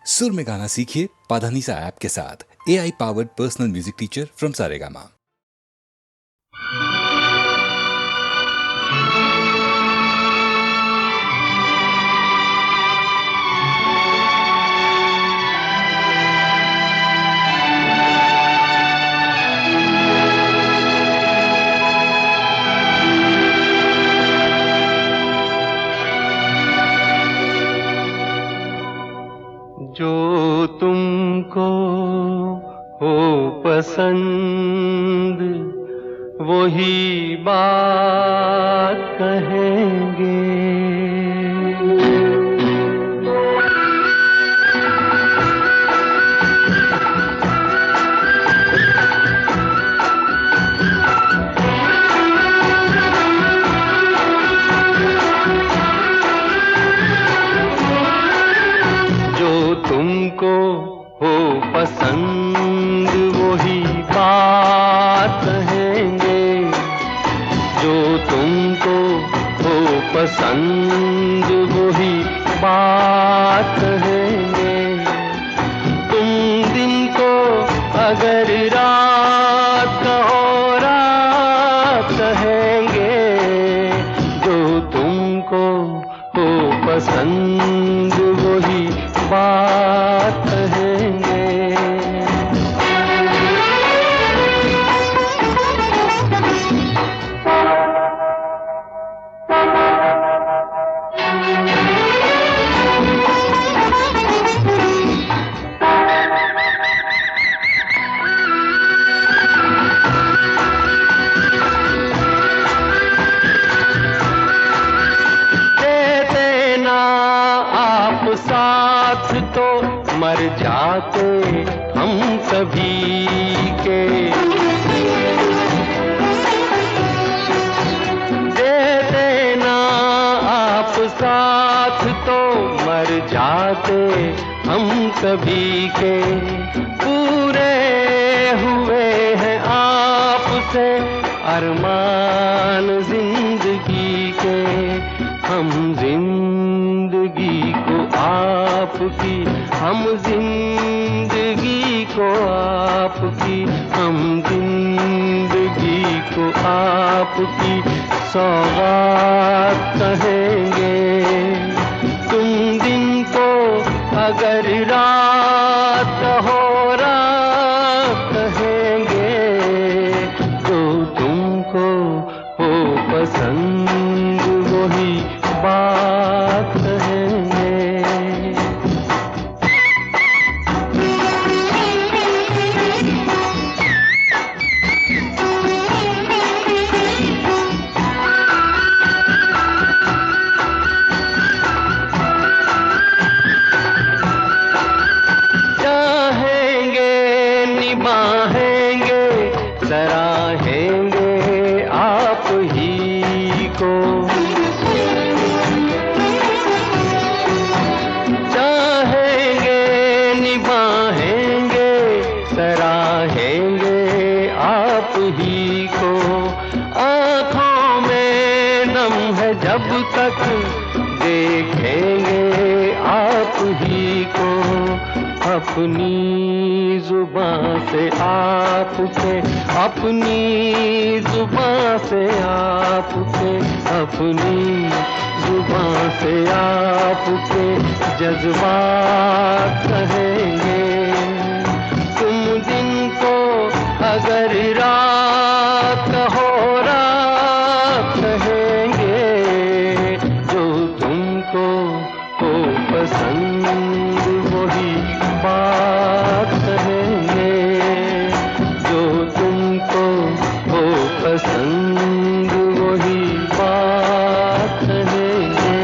सुर में गाना सीखिए पाधानीसा ऐप के साथ। AI powered personal music teacher from Saregama. जो तुमको हो पसंद वही बात कहेंगे। तुमको हो पसंद वही बात कहेंगे। जो तुमको हो पसंद वही बात कहेंगे। तुम दिन को अगर रात कहो रात कहेंगे। जो तुमको हो पसंद वही बात कहेंगे। देते ना आप साथ तो मर जाते हम सभी के। देते ना आप साथ तो मर जाते हम सभी के। पूरे हुए हैं आपसे अरमान जिंदगी के। हम जिंदगी को आपकी, हम जिंदगी को आपकी, हम जिंदगी को आपकी सौगात कहेंगे। तुम दिन को अगर रात कहो रात कहेंगे। जो तुमको हो पसंद वही बात कहेंगे। चाहेंगे निभाएंगे सराहेंगे आप ही को। चाहेंगे निभाएंगे सराहेंगे आप ही को। आँखों में नम है जब तक देखेंगे आप ही को। अपनी जुबां से आपके, अपनी जुबां से आपके, अपनी जुबां से आपके जज्बात कहेंगे। तुम दिन को अगर रात कहो रात कहेंगे। जो तुमको हो पसंद वही बात कहेंगे। जो तुमको हो पसंद वही बात कहेंगे।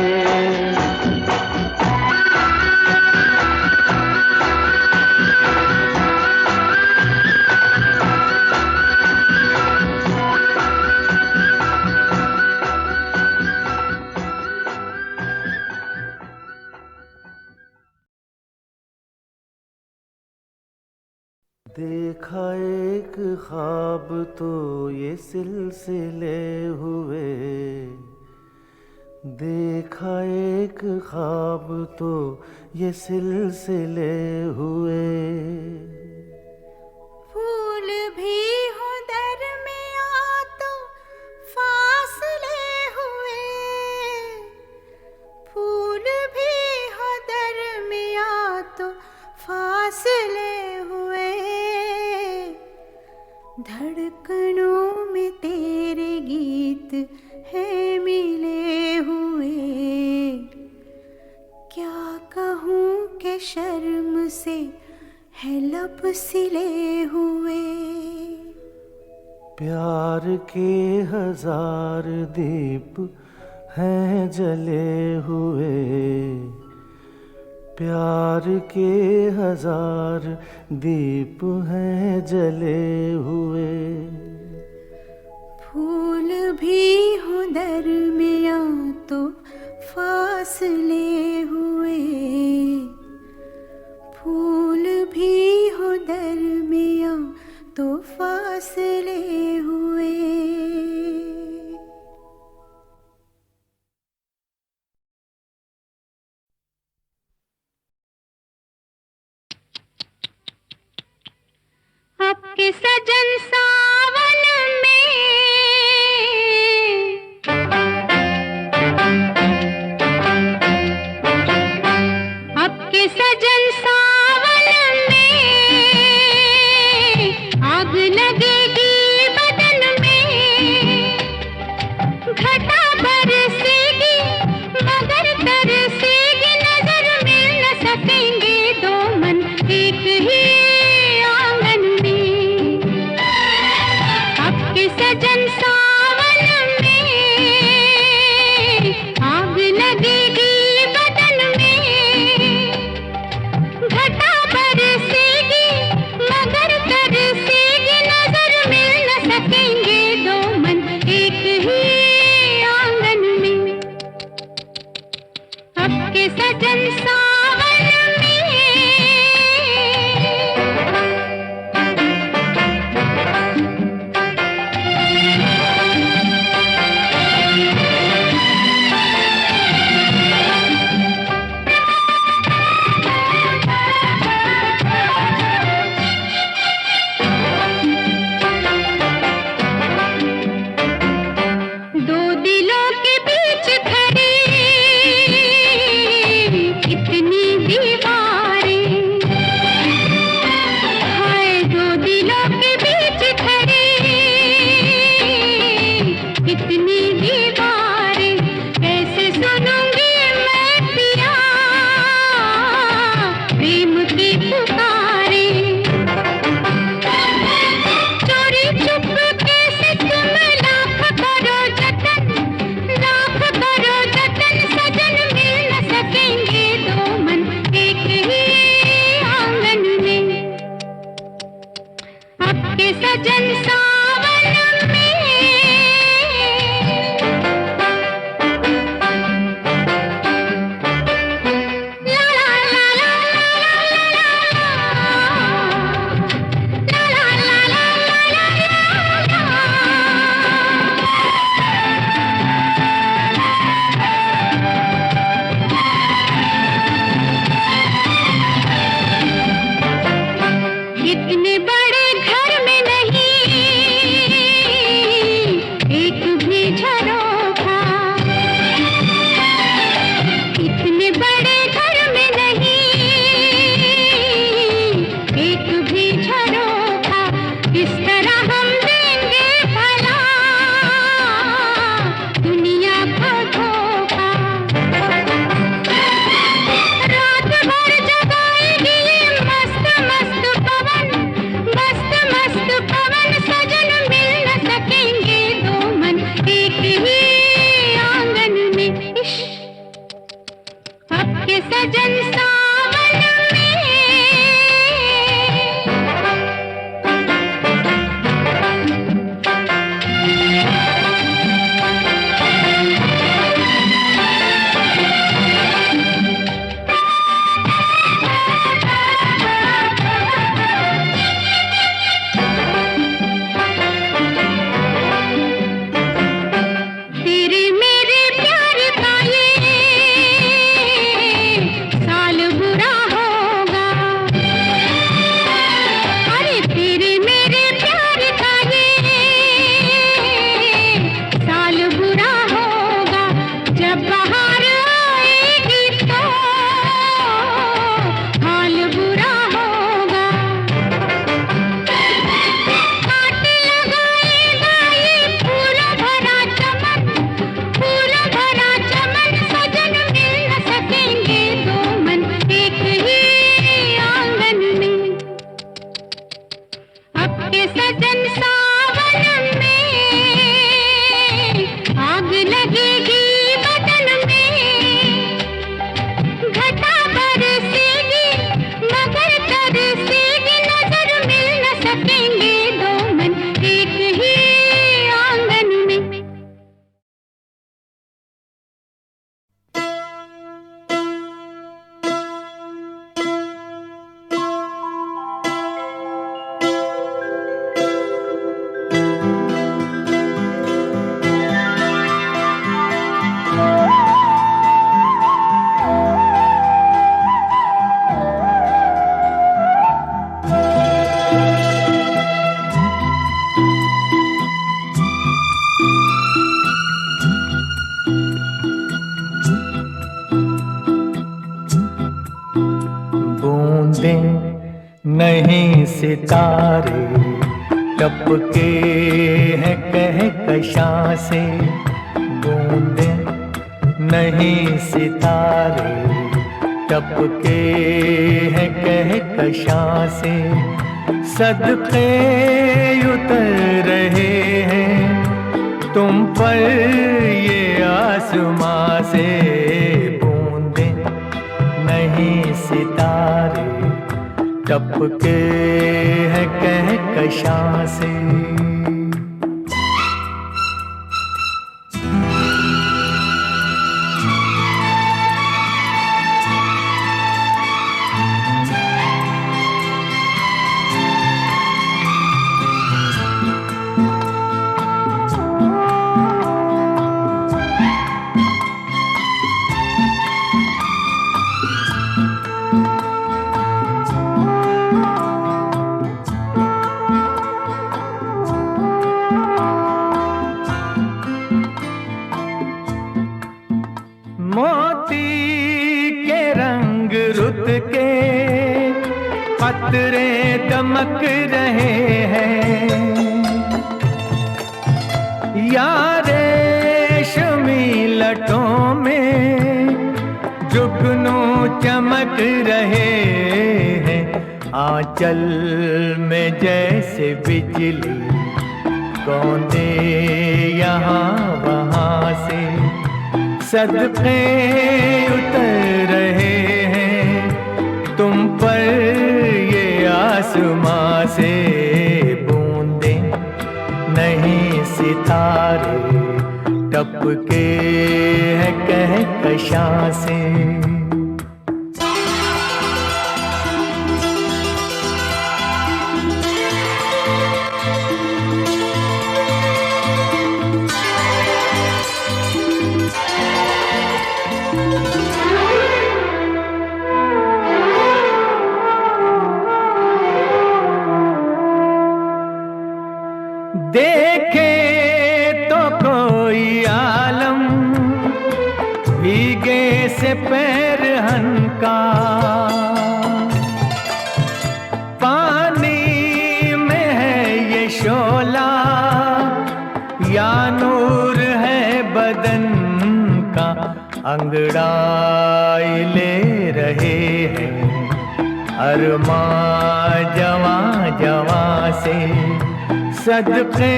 देखा एक ख्वाब तो ये सिलसिले हुए। देखा एक ख्वाब तो ये सिलसिले हुए, फूल भी हो दरमियाँ तो फासले हुए, फूल भी हो दरमियाँ तो फासले हुए, धड़कनों में तेरे गीत है मिले हुए, क्या कहूँ कि शर्म से है लब सिले हुए। प्यार के हजार दीप हैं जले हुए, प्यार के हजार दीप हैं जले हुए, फूल भी हो दरमियाँ तो फासले हुए, फूल भी हो दरमियाँ तो फासले हुए। आपके सजन सावन में, आपके सजन सावन में आग लगेगी बदन में, घटा बरसेगी मगर तरसेगी नजर, मिल न सकेंगे दो मन एक ही आंगन में। आपके सजन सावन में आग लगेगी बदन में, घटा बरसेगी मगर तरसेगी नजर, मिल न सकेंगे दो मन एक ही आंगन में। आपके सजन सावन में बूंदें नहीं सितारे टपके हैं कहकशां से, बूंदें नहीं सितारे टपके हैं कहकशां से, सदके उतर रहे हैं तुम पर ये आसमां से, बूंदें नहीं सितारे टपके हैं कहकशां से। मोती के रंग रुत के कतरे दमक रहे हैं, यारे रेशमी लटों में जुगनू चमक रहे हैं, आंचल में जैसे बिजली कौंदे यहाँ वहाँ से, सदके उतर रहे हैं तुम पर ये आसमां से, बूंदें नहीं सितारे टपके हैं कहकशां से। देखे तो कोई आलम भीगे से पैर हनका, पानी में है ये शोला या नूर है बदन का, अंगड़ाई ले रहे हैं अरमां जवां जवां से, सदके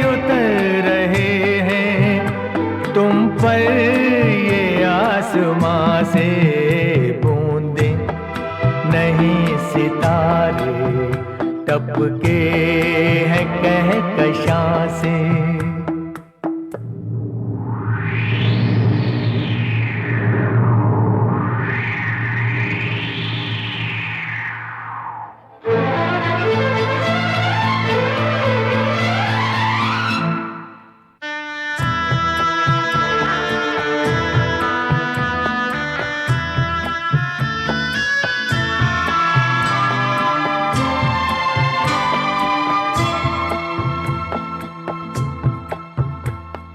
उतर रहे हैं तुम पर ये आसमां से, बूंदें नहीं सितारे टपके हैं कहकशां से।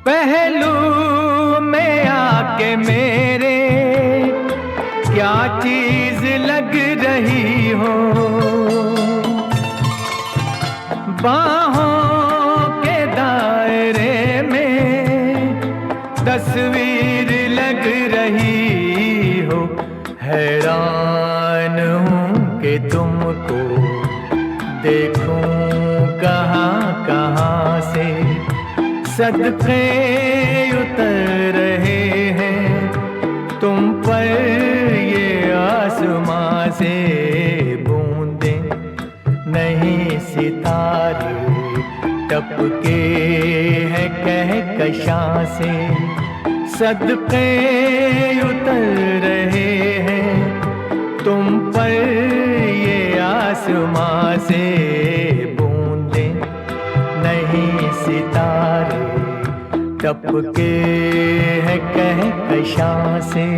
पहलू में आके मेरे क्या चीज लग रही हो, बाहों के दायरे में तस्वीर लग रही हो, हैरान हूँ कि तुमको देखूं कहाँ कहाँ से, सदके उतर रहे हैं तुम पर ये आसमां से, बूंदें नहीं सितारे टपके हैं कहकशां से, सदके उतर रहे हैं तुम पर ये आसमां से, बूंदें नहीं सितारे टपके हैं कहकशां से।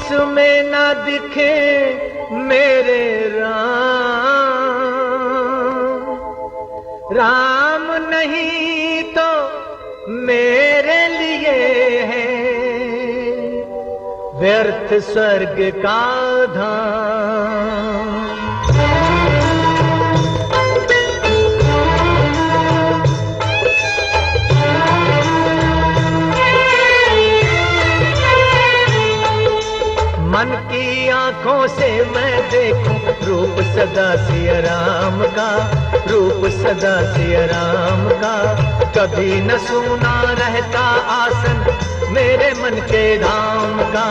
जिसमें ना दिखे मेरे राम नहीं तो मेरे लिए है व्यर्थ स्वर्ग का धाम। मन की आंखों से मैं देखूं रूप सदा सिया राम का, रूप सदा सिया राम का। कभी न सूना रहता आसन मेरे मन के धाम का।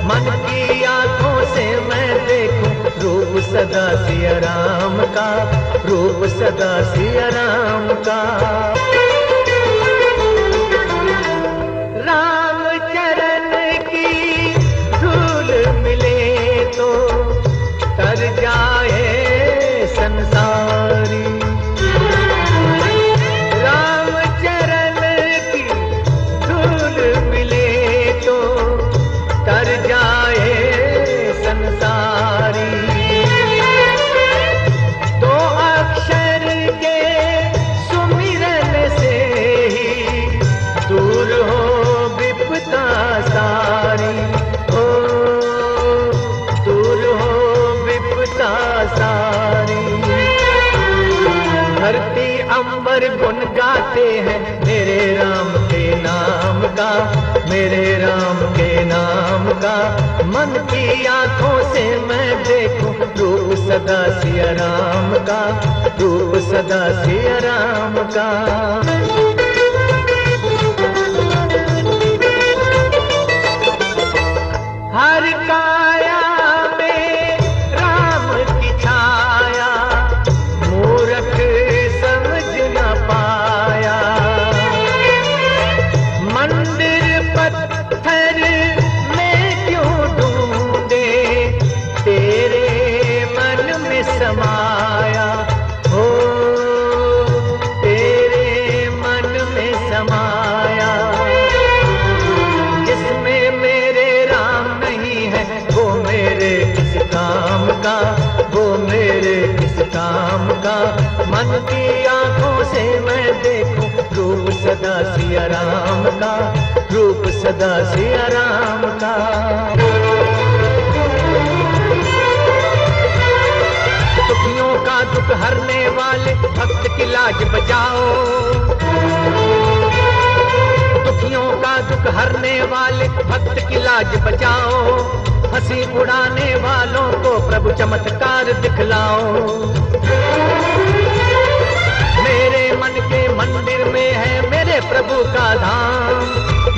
मन की आंखों से मैं देखूं रूप सदा सिया राम का, रूप सदा सिया राम का। राम चरण की धूल मिले तो तर जाए संसारी। राम चरण की धूल मिले तो तर जाए संसारी। दो अक्षर के सुमिरन से ही दूर हो विपदा सारी, हो दूर हो विपदा सारी। धरती अंबर गुन गाते हैं मेरे राम के नाम का, मेरे राम के नाम का। मन की आंखों से मैं देखूं रूप सदा सिया राम का, रूप सदा सिया राम का। हर काया में राम की छाया मूर्ख समझ न पाया। मंदिर पत्थर में क्यों ढूंढे तेरे मन में समाया, हो तेरे मन में समाया। जिसमें मेरे राम नहीं है वो मेरे किस काम का, वो मेरे किस काम का। मन की आंखों से मैं देखूं रूप सदा सिया राम का, रूप सदा सिया राम का। दुखियों का दुख हरने वाले भक्त की लाज बचाओ। दुखियों का दुख हरने वाले भक्त की लाज बचाओ। हंसी उड़ाने वालों को प्रभु चमत्कार दिखलाओ। मेरे मन के मंदिर में है मेरे प्रभु का धाम।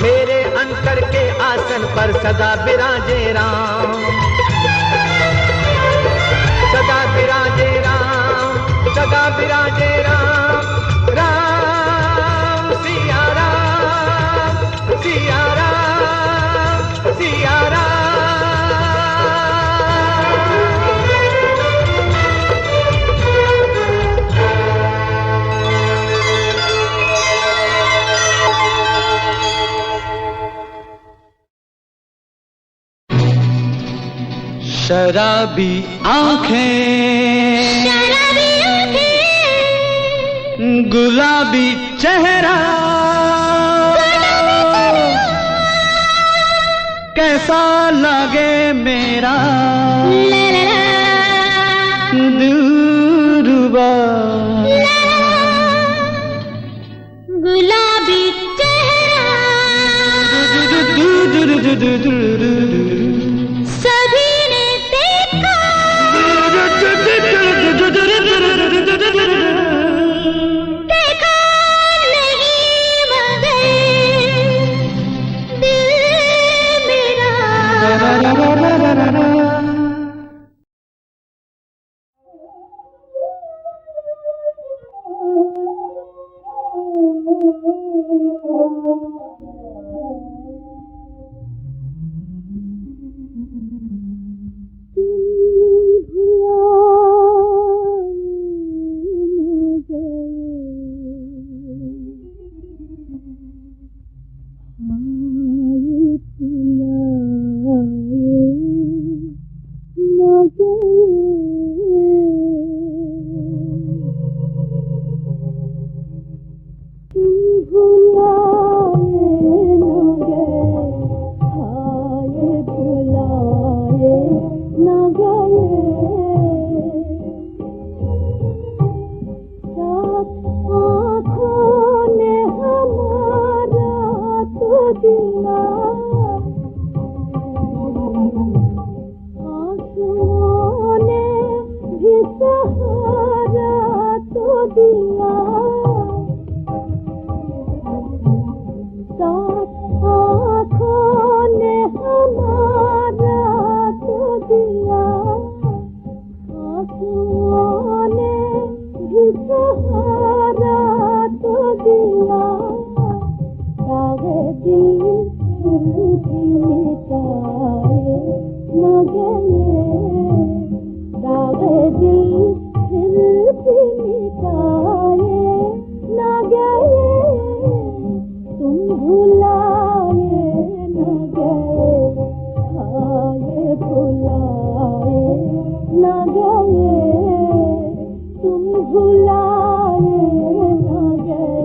मेरे अंतर के आसन पर सदा विराजे राम, सदा विराजे राम, सदा विराजे राम। राम सिया राम, सिया राम, सिया राम। शराबी आंखें, शराबी आंखें, गुलाबी चेहरा, कैसा लगे मेरा ला ला ला, दिलरुबा। गुलाबी चेहरा सभी ने देखा, देखा नहीं मगर दिल मेरा तूने भी सहारा तो दिया, दागे दिल फिर भी मिटाए न गए, दागे दिल फिर भी मिटाए न गए, तुम भुलाए न गए, आए भुलाए न गए, तुम भुलाए न गए।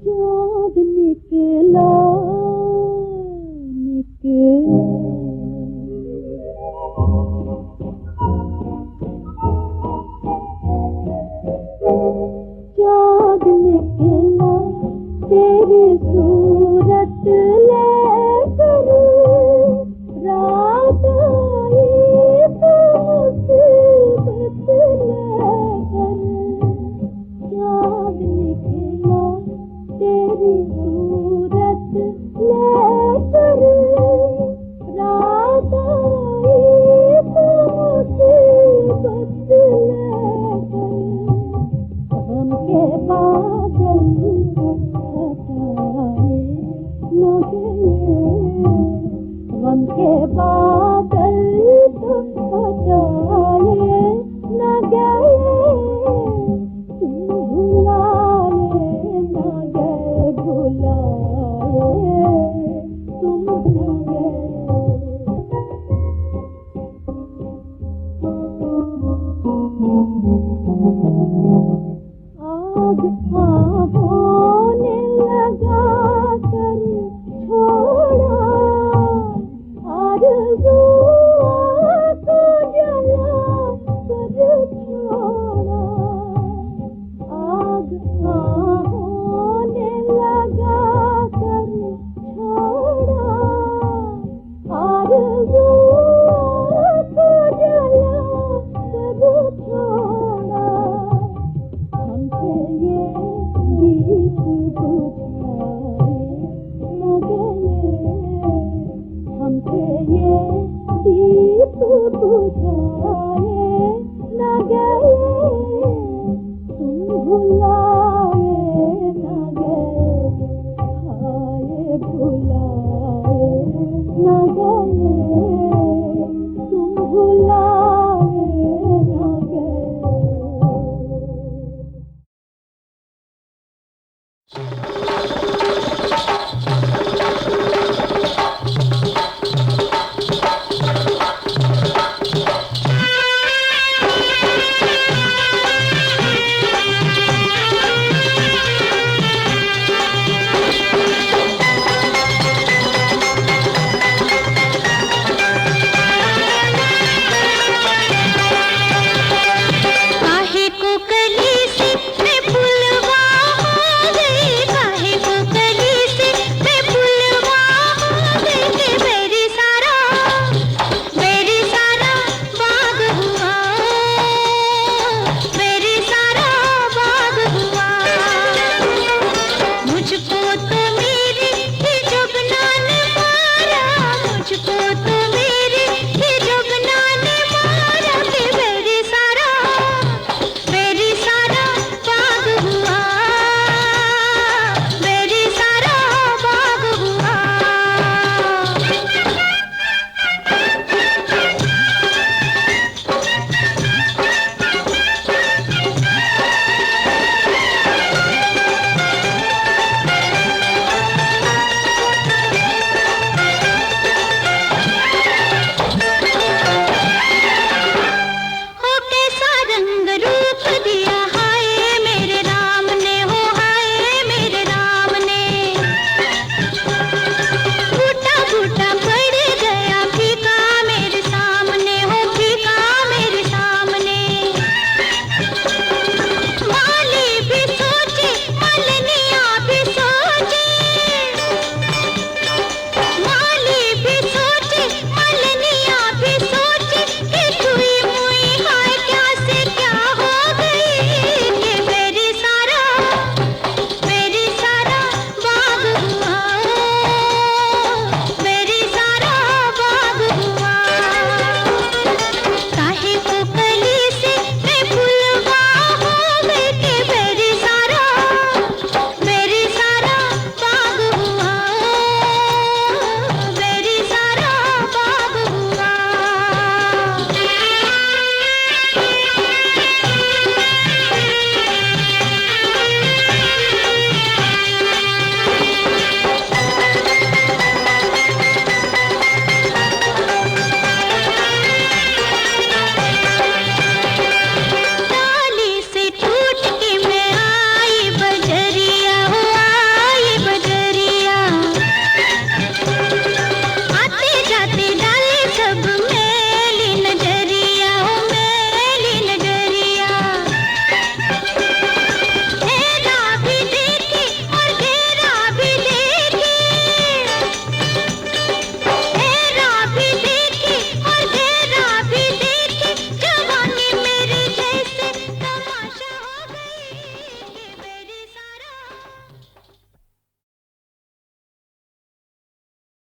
चाँद निकला निकला, चाँद निकला तेरी सूरत लेकर, रात आई तो मुसीबत लेकर, चाँद निकला तेरी सूरत लेकर, रात आई तो मुसीबत लेकर, गम के बादल हटाए न गए, गम के बादल तो हटाए न गए, तुम भुलाए न गए, भुलाए तुम न गए। आग आँखों ने लगा कर छोड़ा, आरज़ू को जला कर छोड़ा, आग आँखों ने लगा कर छोड़ा, आरज़ू को जला कर छोड़ा, हमसे ये दीप बुझाए न गए, हमसे ये दीप बुझाए न गए, तुम भुलाए न गए, आए भुलाए न गए, तुम भुलाए न गए।